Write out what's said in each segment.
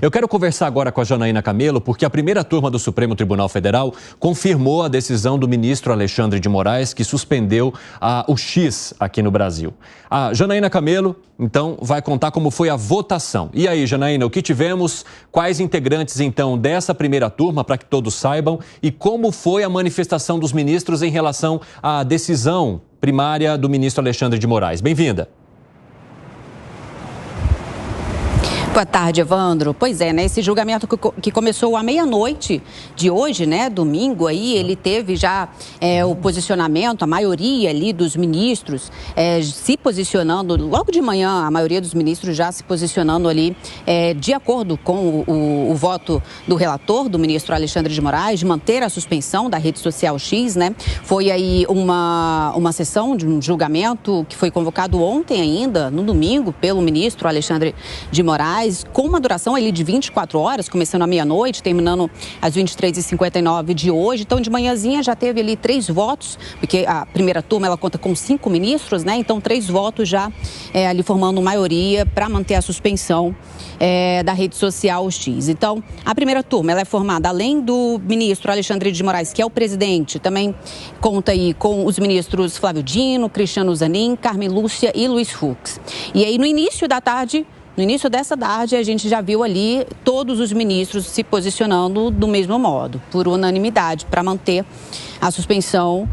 Eu quero conversar agora com a Janaína Camelo, porque a primeira turma do Supremo Tribunal Federal confirmou a decisão do ministro Alexandre de Moraes, que suspendeu o X aqui no Brasil. A Janaína Camelo, então, vai contar como foi a votação. E aí, Janaína, o que tivemos? Quais integrantes, então, dessa primeira turma, para que todos saibam? E como foi a manifestação dos ministros em relação à decisão primária do ministro Alexandre de Moraes? Bem-vinda. Boa tarde, Evandro. Pois é, né? Esse julgamento que começou à meia-noite de hoje, né? Domingo, aí ele teve já o posicionamento, a maioria ali dos ministros se posicionando, logo de manhã, a maioria dos ministros já se posicionando ali de acordo com o voto do relator, do ministro Alexandre de Moraes, de manter a suspensão da rede social X, né? Foi aí uma sessão de um julgamento que foi convocado ontem ainda, no domingo, pelo ministro Alexandre de Moraes, com uma duração ali de 24 horas, começando à meia-noite, terminando às 23h59 de hoje. Então, de manhãzinha já teve ali 3 votos, porque a primeira turma ela conta com 5 ministros, né? Então, 3 votos já ali formando maioria para manter a suspensão da rede social X. Então, a primeira turma ela é formada, além do ministro Alexandre de Moraes, que é o presidente, também conta aí com os ministros Flávio Dino, Cristiano Zanin, Carmen Lúcia e Luiz Fux. E aí, no início dessa tarde, a gente já viu ali todos os ministros se posicionando do mesmo modo, por unanimidade, para manter a suspensão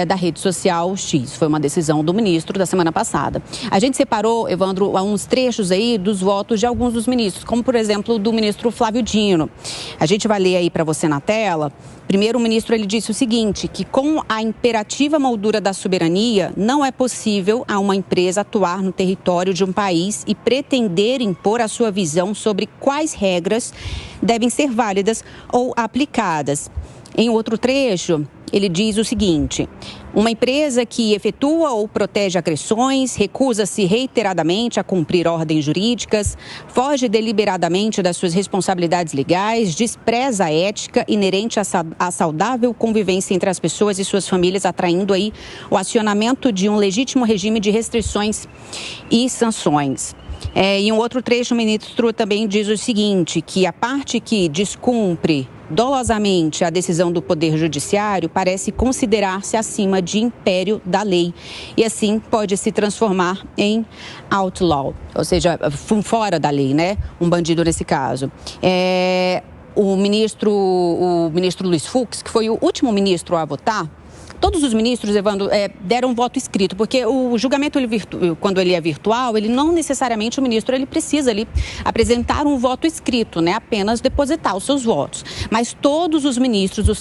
da rede social X. Foi uma decisão do ministro da semana passada. A gente separou, Evandro, uns trechos aí dos votos de alguns dos ministros, como, por exemplo, do ministro Flávio Dino. A gente vai ler aí para você na tela. Primeiro, o ministro ele disse o seguinte, que com a imperativa moldura da soberania, não é possível a uma empresa atuar no território de um país e pretender impor a sua visão sobre quais regras devem ser válidas ou aplicadas. Em outro trecho, ele diz o seguinte: uma empresa que efetua ou protege agressões, recusa-se reiteradamente a cumprir ordens jurídicas, foge deliberadamente das suas responsabilidades legais, despreza a ética inerente à saudável convivência entre as pessoas e suas famílias, atraindo aí o acionamento de um legítimo regime de restrições e sanções. Em um outro trecho, o ministro também diz o seguinte, que a parte que descumpre dolosamente a decisão do Poder Judiciário parece considerar-se acima de império da lei e assim pode se transformar em outlaw, ou seja, fora da lei, né? Um bandido nesse caso. O ministro Luiz Fux, que foi o último ministro a votar, todos os ministros, Evandro, deram um voto escrito, porque o julgamento, quando ele é virtual, ele não necessariamente o ministro ele precisa ali apresentar um voto escrito, né? Apenas depositar os seus votos. Mas todos os ministros, os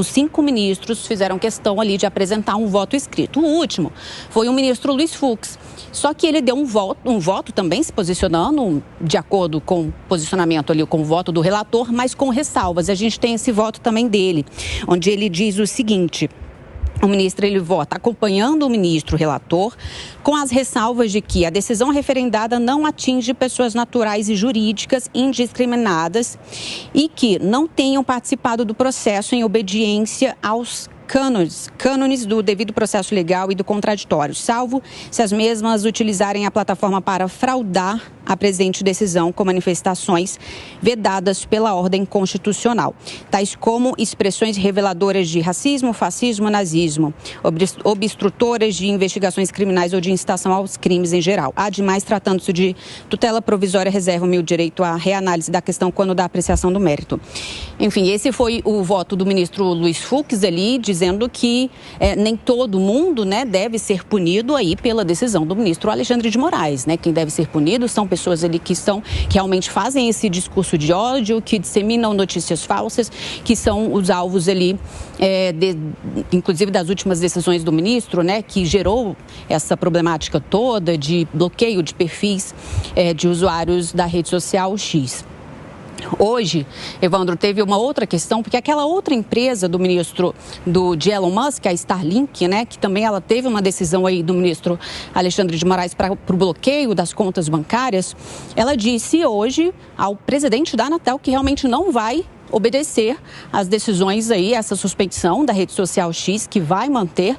cinco ministros fizeram questão ali de apresentar um voto escrito. O último foi o ministro Luiz Fux. Só que ele deu um voto também se posicionando de acordo com o posicionamento ali, com o voto do relator, mas com ressalvas. A gente tem esse voto também dele, onde ele diz o seguinte: o ministro ele vota acompanhando o ministro relator com as ressalvas de que a decisão referendada não atinge pessoas naturais e jurídicas indiscriminadas e que não tenham participado do processo em obediência aos cânones do devido processo legal e do contraditório, salvo se as mesmas utilizarem a plataforma para fraudar a presente decisão com manifestações vedadas pela ordem constitucional, tais como expressões reveladoras de racismo, fascismo, nazismo, obstrutoras de investigações criminais ou de incitação aos crimes em geral. Ademais, tratando-se de tutela provisória, reserva-me o direito à reanálise da questão quando da apreciação do mérito. Enfim, esse foi o voto do ministro Luiz Fux ali, dizendo que nem todo mundo, né, deve ser punido aí pela decisão do ministro Alexandre de Moraes, né? Quem deve ser punido são pessoas ali que realmente fazem esse discurso de ódio, que disseminam notícias falsas, que são os alvos ali, inclusive das últimas decisões do ministro, né, que gerou essa problemática toda de bloqueio de perfis de usuários da rede social X. Hoje, Evandro, teve uma outra questão, porque aquela outra empresa do ministro de Elon Musk, a Starlink, né, que também ela teve uma decisão aí do ministro Alexandre de Moraes para o bloqueio das contas bancárias, ela disse hoje ao presidente da Anatel que realmente não vai obedecer às decisões aí, essa suspensão da rede social X, que vai manter.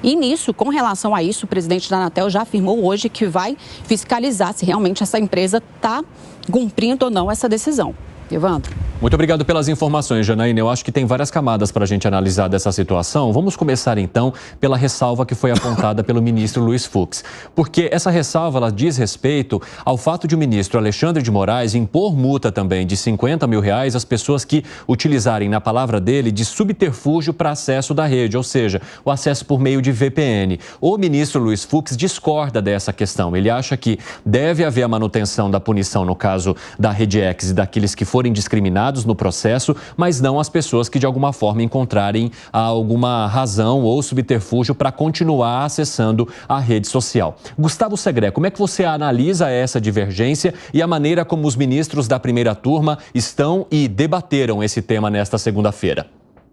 E nisso, com relação a isso, o presidente da Anatel já afirmou hoje que vai fiscalizar se realmente essa empresa está cumprindo ou não essa decisão. Evandro. Muito obrigado pelas informações, Janaína. Eu acho que tem várias camadas para a gente analisar dessa situação. Vamos começar, então, pela ressalva que foi apontada pelo ministro Luiz Fux. Porque essa ressalva, ela diz respeito ao fato de o ministro Alexandre de Moraes impor multa também de R$50 mil às pessoas que utilizarem, na palavra dele, de subterfúgio para acesso da rede, ou seja, o acesso por meio de VPN. O ministro Luiz Fux discorda dessa questão. Ele acha que deve haver a manutenção da punição no caso da Rede X e daqueles que forem discriminados no processo, mas não as pessoas que de alguma forma encontrarem alguma razão ou subterfúgio para continuar acessando a rede social. Gustavo Segré, como é que você analisa essa divergência e a maneira como os ministros da primeira turma estão e debateram esse tema nesta segunda-feira?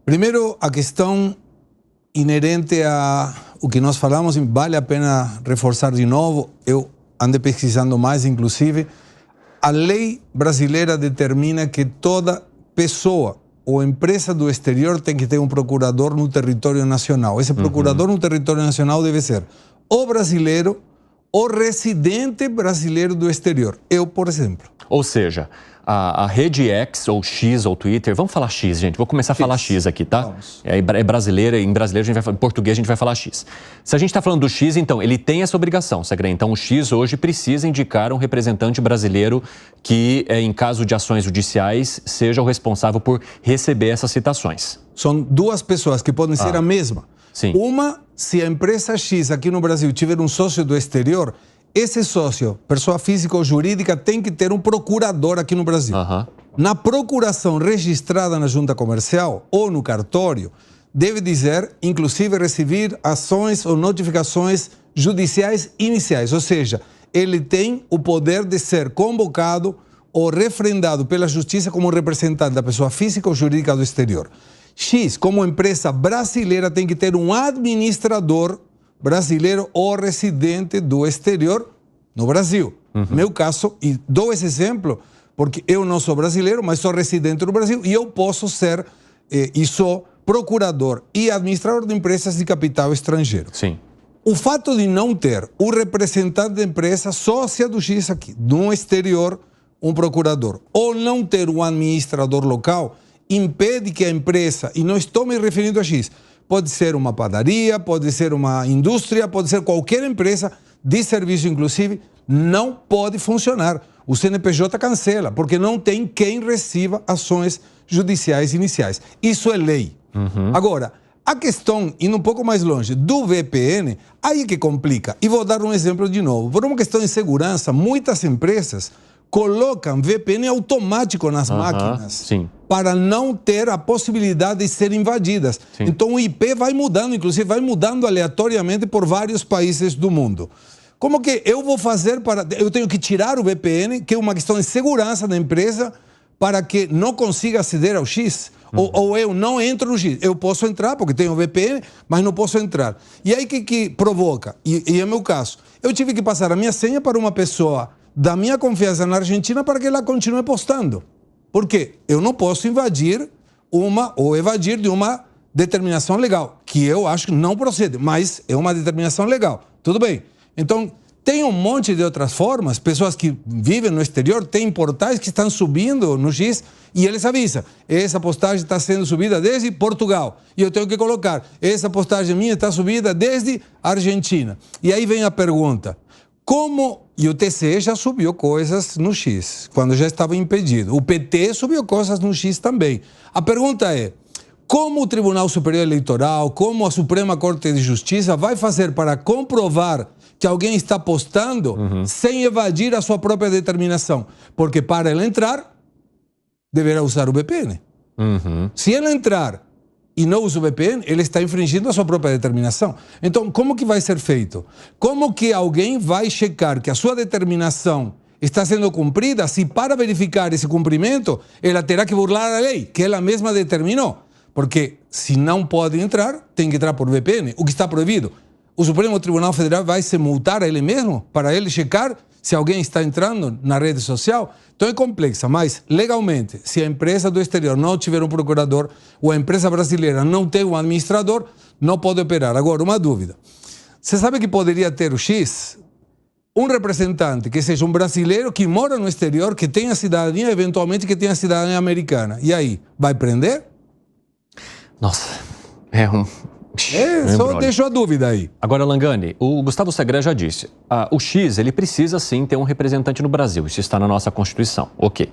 Primeiro, a questão inerente a o que nós falamos, e vale a pena reforçar de novo, eu andei pesquisando mais, inclusive. A lei brasileira determina que toda pessoa ou empresa do exterior tem que ter um procurador no território nacional. Esse procurador no território nacional deve ser ou brasileiro ou residente brasileiro do exterior. Eu, por exemplo. Ou seja, a Rede X, ou X, ou Twitter, vamos falar X, gente, vou começar a falar X aqui, tá? Vamos. É brasileira, em brasileiro a gente vai falar, em português a gente vai falar X. Se a gente está falando do X, então, ele tem essa obrigação, Segré. Então, o X hoje precisa indicar um representante brasileiro que, em caso de ações judiciais, seja o responsável por receber essas citações. São duas pessoas que podem ser a mesma. Sim. Uma, se a empresa X aqui no Brasil tiver um sócio do exterior, esse sócio, pessoa física ou jurídica, tem que ter um procurador aqui no Brasil. Na procuração registrada na junta comercial ou no cartório, deve dizer, inclusive, receber ações ou notificações judiciais iniciais. Ou seja, ele tem o poder de ser convocado ou refrendado pela justiça como representante da pessoa física ou jurídica do exterior. X, como empresa brasileira, tem que ter um administrador brasileiro ou residente do exterior no Brasil. Meu caso, e dou esse exemplo, porque eu não sou brasileiro, mas sou residente do Brasil e eu posso ser e sou procurador e administrador de empresas de capital estrangeiro. Sim. O fato de não ter o representante da empresa sócia do X aqui, no exterior, um procurador, ou não ter um administrador local, impede que a empresa, e não estou me referindo a X, pode ser uma padaria, pode ser uma indústria, pode ser qualquer empresa de serviço, inclusive, não pode funcionar. O CNPJ cancela, porque não tem quem receba ações judiciais iniciais. Isso é lei. Agora, a questão, indo um pouco mais longe, do VPN, aí que complica. E vou dar um exemplo de novo. Por uma questão de segurança, muitas empresas colocam VPN automático nas máquinas para não ter a possibilidade de serem invadidas. Sim. Então o IP vai mudando, inclusive vai mudando aleatoriamente por vários países do mundo. Como que eu vou fazer para... Eu tenho que tirar o VPN, que é uma questão de segurança da empresa, para que não consiga aceder ao X? Ou eu não entro no X. Eu posso entrar, porque tenho VPN, mas não posso entrar. E aí que provoca? E é meu caso. Eu tive que passar a minha senha para uma pessoa da minha confiança na Argentina para que ela continue postando. Por quê? Eu não posso invadir ou evadir de uma determinação legal, que eu acho que não procede, mas é uma determinação legal. Tudo bem. Então, tem um monte de outras formas, pessoas que vivem no exterior, tem portais que estão subindo no X e eles avisam, essa postagem está sendo subida desde Portugal e eu tenho que colocar, essa postagem minha está subida desde Argentina. E aí vem a pergunta, como... E o TCE já subiu coisas no X, quando já estava impedido. O PT subiu coisas no X também. A pergunta é, como o Tribunal Superior Eleitoral, como a Suprema Corte de Justiça vai fazer para comprovar que alguém está postando sem evadir a sua própria determinação? Porque para ele entrar, deverá usar o VPN. Se ele entrar e não usa o VPN, ele está infringindo a sua própria determinação. Então, como que vai ser feito? Como que alguém vai checar que a sua determinação está sendo cumprida se para verificar esse cumprimento, ela terá que burlar a lei, que ela mesma determinou? Porque se não pode entrar, tem que entrar por VPN, o que está proibido. O Supremo Tribunal Federal vai se multar a ele mesmo para ele checar se alguém está entrando na rede social? Então é complexa, mas legalmente, se a empresa do exterior não tiver um procurador ou a empresa brasileira não tem um administrador, não pode operar. Agora, uma dúvida. Você sabe que poderia ter o X um representante que seja um brasileiro que mora no exterior, que tenha cidadania, eventualmente que tenha cidadania americana. E aí, vai prender? Nossa, só deixo a dúvida aí. Agora, Langani, o Gustavo Segré já disse, o X, ele precisa sim ter um representante no Brasil, isso está na nossa Constituição, ok.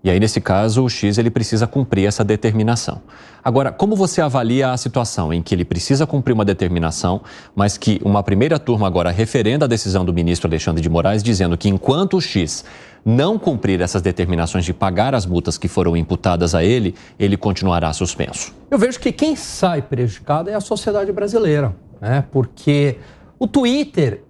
E aí, nesse caso, o X ele precisa cumprir essa determinação. Agora, como você avalia a situação em que ele precisa cumprir uma determinação, mas que uma primeira turma agora referenda a decisão do ministro Alexandre de Moraes, dizendo que enquanto o X não cumprir essas determinações de pagar as multas que foram imputadas a ele, ele continuará suspenso? Eu vejo que quem sai prejudicado é a sociedade brasileira, né? Porque o Twitter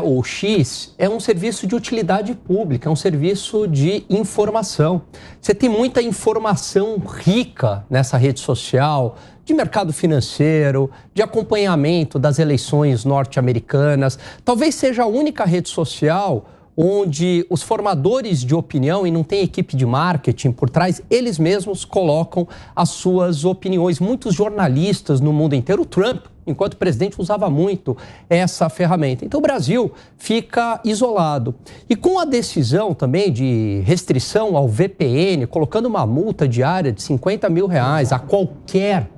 o X é um serviço de utilidade pública, é um serviço de informação. Você tem muita informação rica nessa rede social, de mercado financeiro, de acompanhamento das eleições norte-americanas. Talvez seja a única rede social onde os formadores de opinião, e não tem equipe de marketing por trás, eles mesmos colocam as suas opiniões. Muitos jornalistas no mundo inteiro, o Trump, enquanto presidente, usava muito essa ferramenta. Então o Brasil fica isolado. E com a decisão também de restrição ao VPN, colocando uma multa diária de R$50 mil a qualquer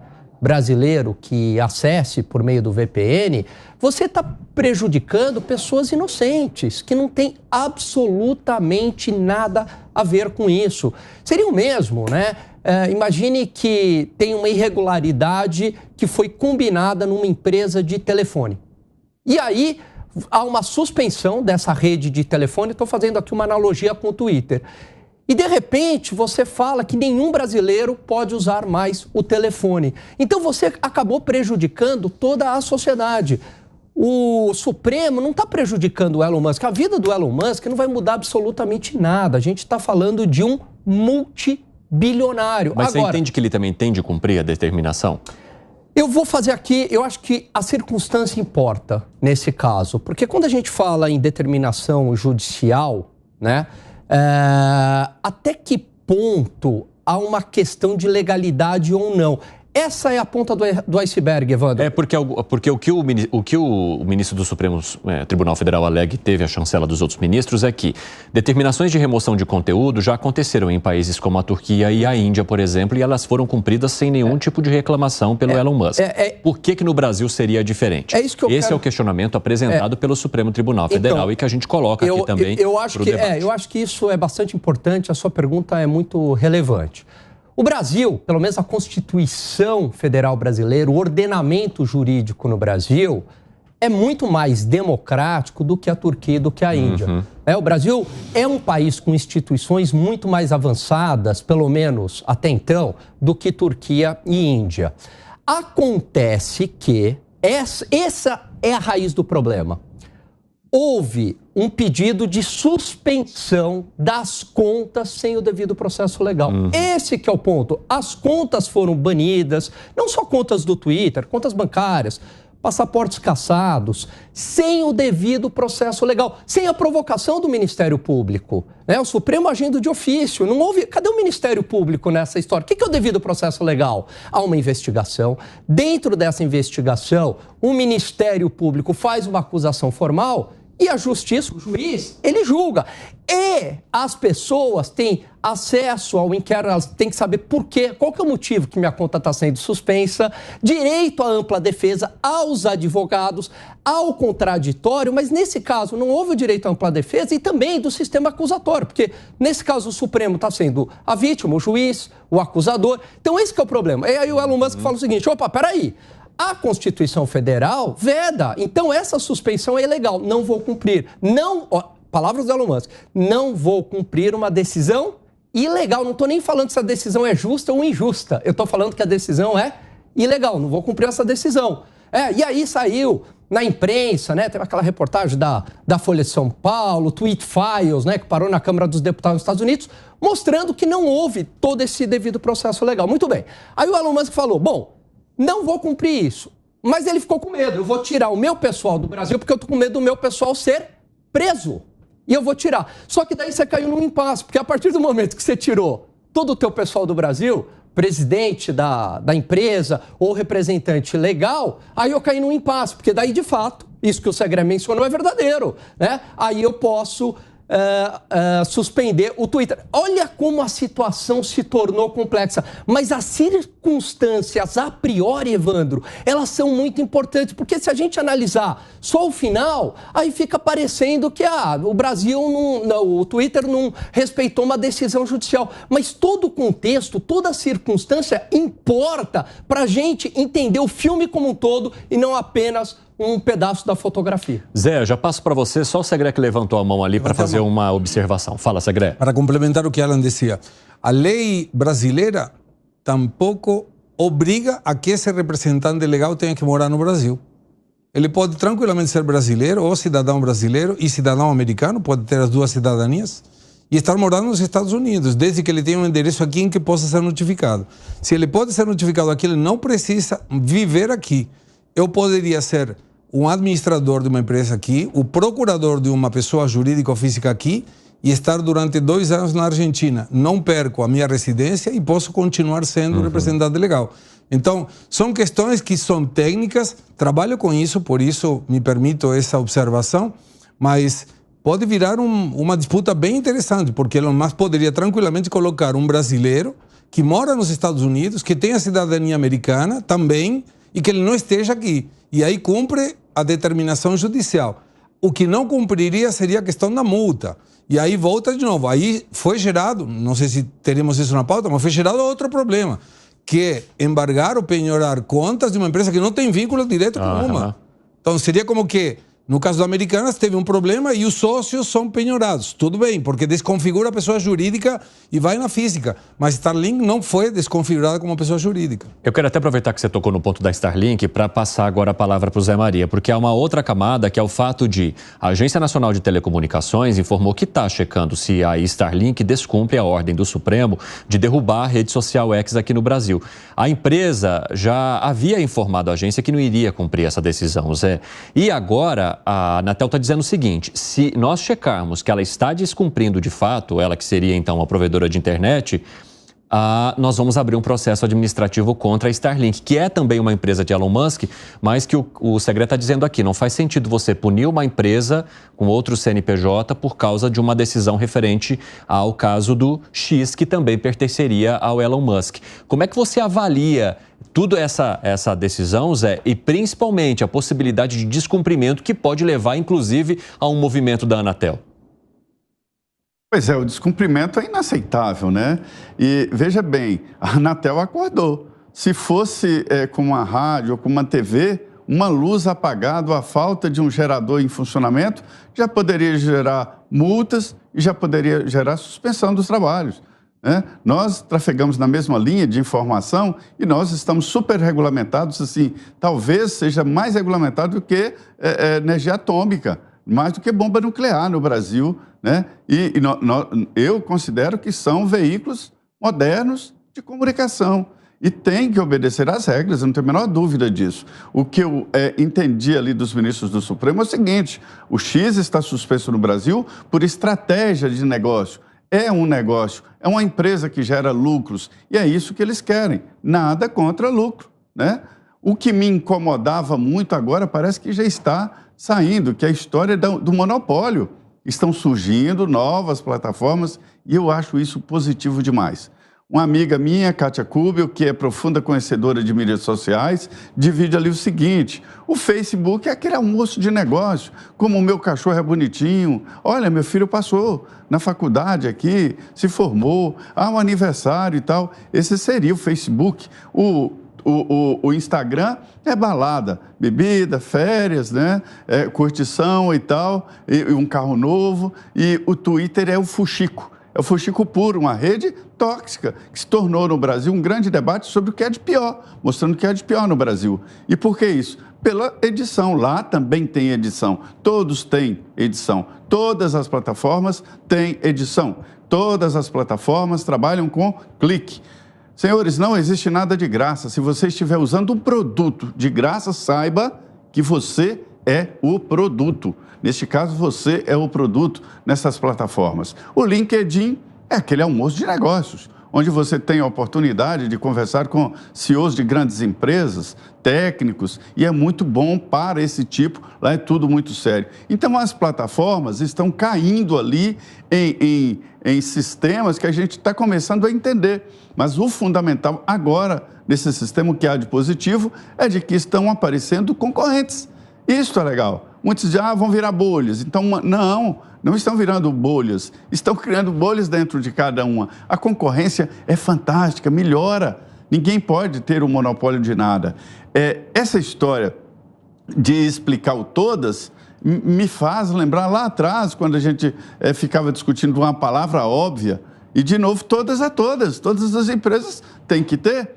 brasileiro que acesse por meio do VPN, você está prejudicando pessoas inocentes, que não têm absolutamente nada a ver com isso. Seria o mesmo, né? Imagine que tem uma irregularidade que foi combinada numa empresa de telefone. E aí há uma suspensão dessa rede de telefone, estou fazendo aqui uma analogia com o Twitter. E, de repente, você fala que nenhum brasileiro pode usar mais o telefone. Então, você acabou prejudicando toda a sociedade. O Supremo não está prejudicando o Elon Musk. A vida do Elon Musk não vai mudar absolutamente nada. A gente está falando de um multibilionário. Mas agora, você entende que ele também tem de cumprir a determinação? Eu vou fazer aqui, eu acho que a circunstância importa nesse caso. Porque quando a gente fala em determinação judicial, né? Até que ponto há uma questão de legalidade ou não? Essa é a ponta do iceberg, Evandro. Porque o que o ministro do Supremo Tribunal Federal alega e teve a chancela dos outros ministros é que determinações de remoção de conteúdo já aconteceram em países como a Turquia e a Índia, por exemplo, e elas foram cumpridas sem nenhum tipo de reclamação pelo Elon Musk. Por que no Brasil seria diferente? Esse é o questionamento apresentado pelo Supremo Tribunal Federal, então, e que a gente coloca aqui também eu acho que isso é bastante importante, a sua pergunta é muito relevante. O Brasil, pelo menos a Constituição Federal Brasileira, o ordenamento jurídico no Brasil, é muito mais democrático do que a Turquia e do que a Índia. O Brasil é um país com instituições muito mais avançadas, pelo menos até então, do que Turquia e Índia. Acontece que essa é a raiz do problema. Houve um pedido de suspensão das contas sem o devido processo legal. Esse que é o ponto. As contas foram banidas, não só contas do Twitter, contas bancárias, passaportes cassados, sem o devido processo legal, sem a provocação do Ministério Público, né? O Supremo agindo de ofício, não houve... Cadê o Ministério Público nessa história? O que é o devido processo legal? Há uma investigação. Dentro dessa investigação, o Ministério Público faz uma acusação formal e a justiça, o juiz, ele julga. E as pessoas têm acesso ao inquérito, elas têm que saber por quê, qual que é o motivo que minha conta está sendo suspensa, direito à ampla defesa aos advogados, ao contraditório, mas nesse caso não houve o direito à ampla defesa e também do sistema acusatório, porque nesse caso o Supremo está sendo a vítima, o juiz, o acusador. Então esse que é o problema. E aí o Elon Musk fala o seguinte, opa, peraí, a Constituição Federal veda, então essa suspensão é ilegal, não vou cumprir. Não, palavras do Elon Musk, não vou cumprir uma decisão ilegal. Não estou nem falando se a decisão é justa ou injusta, eu estou falando que a decisão é ilegal, não vou cumprir essa decisão. E aí saiu na imprensa, né, teve aquela reportagem da Folha de São Paulo, Tweet Files, né, que parou na Câmara dos Deputados dos Estados Unidos, mostrando que não houve todo esse devido processo legal. Muito bem. Aí o Elon Musk falou, bom, não vou cumprir isso. Mas ele ficou com medo. Eu vou tirar o meu pessoal do Brasil porque eu estou com medo do meu pessoal ser preso. E eu vou tirar. Só que daí você caiu num impasse, porque a partir do momento que você tirou todo o teu pessoal do Brasil, presidente da empresa ou representante legal, aí eu caí num impasse, porque daí, de fato, isso que o Segré mencionou é verdadeiro, né? Aí eu posso suspender o Twitter. Olha como a situação se tornou complexa. Mas as circunstâncias a priori, Evandro, elas são muito importantes, porque se a gente analisar só o final, aí fica parecendo que o Brasil, o Twitter não respeitou uma decisão judicial. Mas todo o contexto, toda a circunstância importa para a gente entender o filme como um todo e não apenas um pedaço da fotografia. Zé, eu já passo para você, só o Segré que levantou a mão ali para fazer uma observação. Fala, Segré. Para complementar o que Alan dizia, a lei brasileira tampouco obriga a que esse representante legal tenha que morar no Brasil. Ele pode tranquilamente ser brasileiro ou cidadão brasileiro e cidadão americano, pode ter as duas cidadanias, e estar morando nos Estados Unidos, desde que ele tenha um endereço aqui em que possa ser notificado. Se ele pode ser notificado aqui, ele não precisa viver aqui. Eu poderia ser um administrador de uma empresa aqui, o procurador de uma pessoa jurídica ou física aqui e estar durante 2 anos na Argentina. Não perco a minha residência e posso continuar sendo representante legal. Então, são questões que são técnicas, trabalho com isso, por isso me permito essa observação, mas pode virar uma disputa bem interessante, porque Elon Musk poderia tranquilamente colocar um brasileiro que mora nos Estados Unidos, que tem a cidadania americana também, e que ele não esteja aqui. E aí cumpre a determinação judicial. O que não cumpriria seria a questão da multa. E aí volta de novo. Aí foi gerado, não sei se teremos isso na pauta, mas foi gerado outro problema, que é embargar ou penhorar contas de uma empresa que não tem vínculo direto com uma. Então seria como que, no caso da Americanas, teve um problema e os sócios são penhorados. Tudo bem, porque desconfigura a pessoa jurídica e vai na física. Mas Starlink não foi desconfigurada como pessoa jurídica. Eu quero até aproveitar que você tocou no ponto da Starlink para passar agora a palavra para o Zé Maria, porque há uma outra camada que é o fato de a Agência Nacional de Telecomunicações informou que está checando se a Starlink descumpre a ordem do Supremo de derrubar a rede social X aqui no Brasil. A empresa já havia informado a agência que não iria cumprir essa decisão, Zé. E agora a Anatel está dizendo o seguinte: se nós checarmos que ela está descumprindo de fato, ela que seria então uma provedora de internet, nós vamos abrir um processo administrativo contra a Starlink, que é também uma empresa de Elon Musk, mas que o Segré está dizendo aqui, não faz sentido você punir uma empresa com outro CNPJ por causa de uma decisão referente ao caso do X, que também pertenceria ao Elon Musk. Como é que você avalia tudo essa decisão, Zé, e principalmente a possibilidade de descumprimento que pode levar, inclusive, a um movimento da Anatel? Pois é, o descumprimento é inaceitável, né? E veja bem, a Anatel acordou. Se fosse com uma rádio ou com uma TV, uma luz apagada, a falta de um gerador em funcionamento, já poderia gerar multas e já poderia gerar suspensão dos trabalhos. Nós trafegamos na mesma linha de informação e nós estamos super regulamentados, assim, talvez seja mais regulamentado do que energia atômica, mais do que bomba nuclear no Brasil, né? Eu considero que são veículos modernos de comunicação e tem que obedecer às regras, eu não tenho a menor dúvida disso. O que eu entendi ali dos ministros do Supremo é o seguinte: o X está suspenso no Brasil por estratégia de negócio. É um negócio, é uma empresa que gera lucros e é isso que eles querem, nada contra lucro, né? O que me incomodava muito agora parece que já está saindo, que é a história do monopólio. Estão surgindo novas plataformas e eu acho isso positivo demais. Uma amiga minha, Kátia Kubel, que é profunda conhecedora de mídias sociais, divide ali o seguinte: o Facebook é aquele almoço de negócio, como o meu cachorro é bonitinho, olha, meu filho passou na faculdade aqui, se formou, um aniversário e tal. Esse seria o Facebook. O Instagram é balada, bebida, férias, né? Curtição e tal, e um carro novo. E o Twitter é o fuxico. É o fuxico puro, uma rede tóxica, que se tornou no Brasil um grande debate sobre o que é de pior, mostrando o que é de pior no Brasil. E por que isso? Pela edição. Lá também tem edição. Todos têm edição. Todas as plataformas têm edição. Todas as plataformas trabalham com clique. Senhores, não existe nada de graça. Se você estiver usando um produto de graça, saiba que você é o produto. Neste caso, você é o produto nessas plataformas. O LinkedIn é aquele almoço de negócios. onde você tem a oportunidade de conversar com CEOs de grandes empresas, técnicos, e é muito bom para esse tipo, lá é tudo muito sério. Então, as plataformas estão caindo ali em sistemas que a gente está começando a entender. Mas o fundamental agora, nesse sistema que há de positivo, é de que estão aparecendo concorrentes. Isso é legal. Muitos dizem, vão virar bolhas. Então, não estão virando bolhas, estão criando bolhas dentro de cada uma. A concorrência é fantástica, melhora. Ninguém pode ter um monopólio de nada. Essa história de explicar o todas me faz lembrar lá atrás, quando a gente ficava discutindo uma palavra óbvia, e de novo, todas é todas. Todas as empresas têm que ter.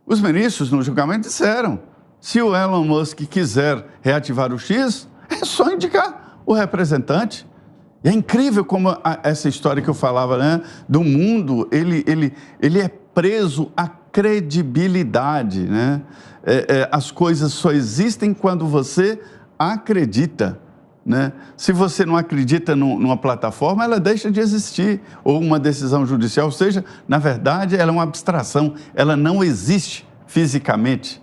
Os ministros, no julgamento, disseram, se o Elon Musk quiser reativar o X, é só indicar o representante. E é incrível como essa história que eu falava, né, do mundo, ele é preso à credibilidade, né? As coisas só existem quando você acredita, né? Se você não acredita numa plataforma, ela deixa de existir, ou uma decisão judicial, ou seja, na verdade, ela é uma abstração, ela não existe fisicamente.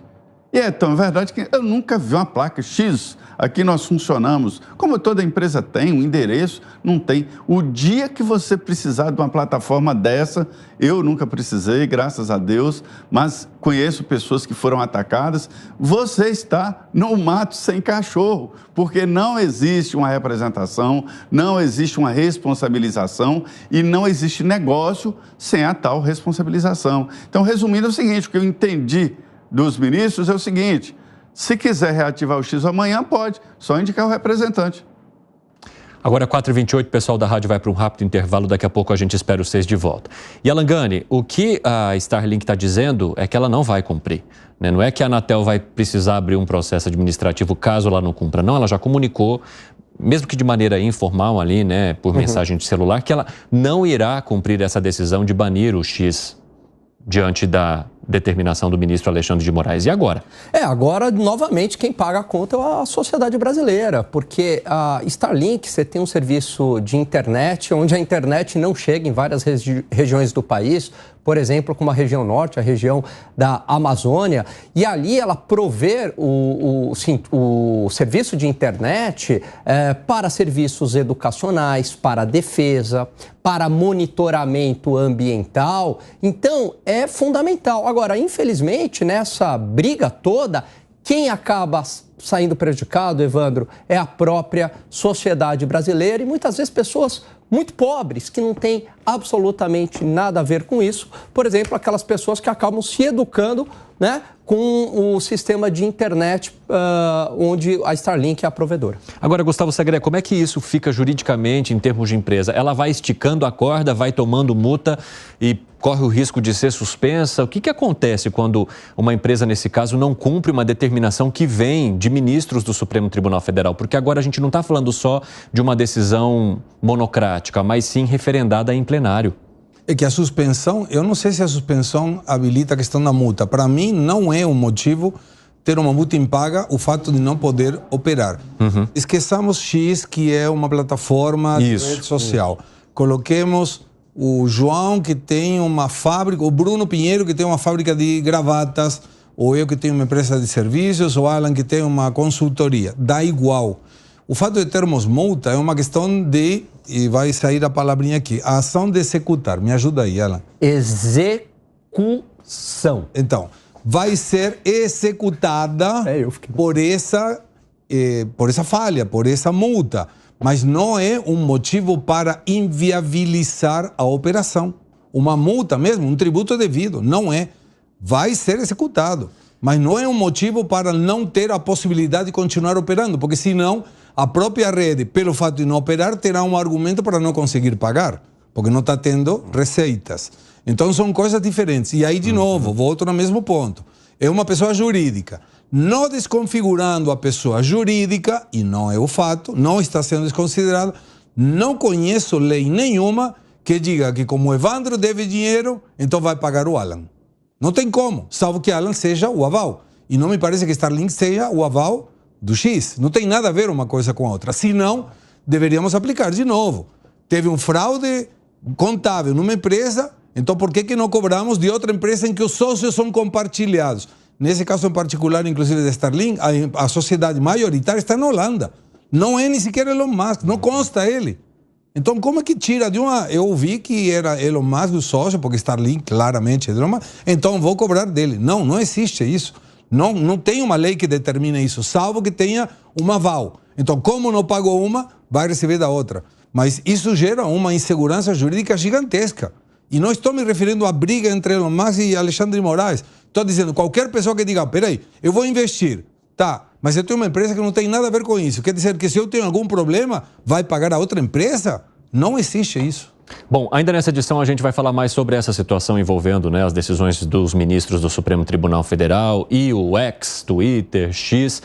E é tão verdade que eu nunca vi uma placa X. Aqui nós funcionamos, como toda empresa tem, um endereço, não tem. O dia que você precisar de uma plataforma dessa, eu nunca precisei, graças a Deus, mas conheço pessoas que foram atacadas. Você está no mato sem cachorro, porque não existe uma representação, não existe uma responsabilização e não existe negócio sem a tal responsabilização. Então, resumindo, é o seguinte, o que eu entendi dos ministros é o seguinte: se quiser reativar o X amanhã, pode, só indicar o representante. Agora, 4h28, o pessoal da rádio vai para um rápido intervalo, daqui a pouco a gente espera vocês de volta. E Alan Gani, o que a Starlink está dizendo é que ela não vai cumprir, né? Não é que a Anatel vai precisar abrir um processo administrativo caso ela não cumpra, não, ela já comunicou, mesmo que de maneira informal ali, né, por mensagem de celular, que ela não irá cumprir essa decisão de banir o X diante da determinação do ministro Alexandre de Moraes. E agora? Agora, novamente, quem paga a conta é a sociedade brasileira, porque a Starlink, você tem um serviço de internet, onde a internet não chega em várias regiões do país, por exemplo, como a região norte, a região da Amazônia, e ali ela prover o serviço de internet para serviços educacionais, para defesa, para monitoramento ambiental. Então, é fundamental. Agora, infelizmente, nessa briga toda, quem acaba saindo prejudicado, Evandro, é a própria sociedade brasileira e muitas vezes pessoas muito pobres, que não têm absolutamente nada a ver com isso. Por exemplo, aquelas pessoas que acabam se educando, né, com o sistema de internet onde a Starlink é a provedora. Agora, Gustavo Segré, como é que isso fica juridicamente em termos de empresa? Ela vai esticando a corda, vai tomando multa e corre o risco de ser suspensa? O que acontece quando uma empresa, nesse caso, não cumpre uma determinação que vem de ministros do Supremo Tribunal Federal? Porque agora a gente não está falando só de uma decisão monocrática, mas sim referendada em plenário. É que a suspensão, eu não sei se a suspensão habilita a questão da multa. Para mim, não é um motivo ter uma multa impaga o fato de não poder operar. Esqueçamos X, que é uma plataforma de rede social. Coloquemos o João, que tem uma fábrica, o Bruno Pinheiro, que tem uma fábrica de gravatas, ou eu que tenho uma empresa de serviços, ou Alan, que tem uma consultoria. Dá igual. O fato de termos multa é uma questão de, e vai sair a palavrinha aqui, a ação de executar. Me ajuda aí, Alan. Execução. Então, vai ser executada por essa falha, por essa multa. Mas não é um motivo para inviabilizar a operação. Uma multa mesmo, um tributo devido, não é. Vai ser executado. Mas não é um motivo para não ter a possibilidade de continuar operando, porque senão a própria rede, pelo fato de não operar, terá um argumento para não conseguir pagar, porque não está tendo receitas. Então são coisas diferentes. E aí, de novo, volto no mesmo ponto. É uma pessoa jurídica. Não desconfigurando a pessoa jurídica, e não é o fato, não está sendo desconsiderado, não conheço lei nenhuma que diga que como o Evandro deve dinheiro, então vai pagar o Alan. Não tem como, salvo que Alan seja o aval. E não me parece que Starlink seja o aval do X. Não tem nada a ver uma coisa com a outra. Senão, deveríamos aplicar de novo. Teve um fraude contábil numa empresa Então, por que não cobramos de outra empresa em que os sócios são compartilhados? Nesse caso em particular, inclusive da Starlink, a sociedade maioritária está na Holanda. Não é nem sequer Elon Musk, não consta ele. Então, como é que tira de uma... Eu ouvi que era Elon Musk o sócio, porque Starlink claramente é Elon Musk, então vou cobrar dele. Não, não existe isso. Não tem uma lei que determine isso, salvo que tenha uma aval. Então, como não pagou uma, vai receber da outra. Mas isso gera uma insegurança jurídica gigantesca. E não estou me referindo à briga entre Elon Musk e Alexandre de Moraes. Estou dizendo, qualquer pessoa que diga, peraí, eu vou investir, tá, mas eu tenho uma empresa que não tem nada a ver com isso. Quer dizer que se eu tenho algum problema, vai pagar a outra empresa? Não existe isso. Bom, ainda nessa edição a gente vai falar mais sobre essa situação envolvendo, né, as decisões dos ministros do Supremo Tribunal Federal e o X, Twitter, X.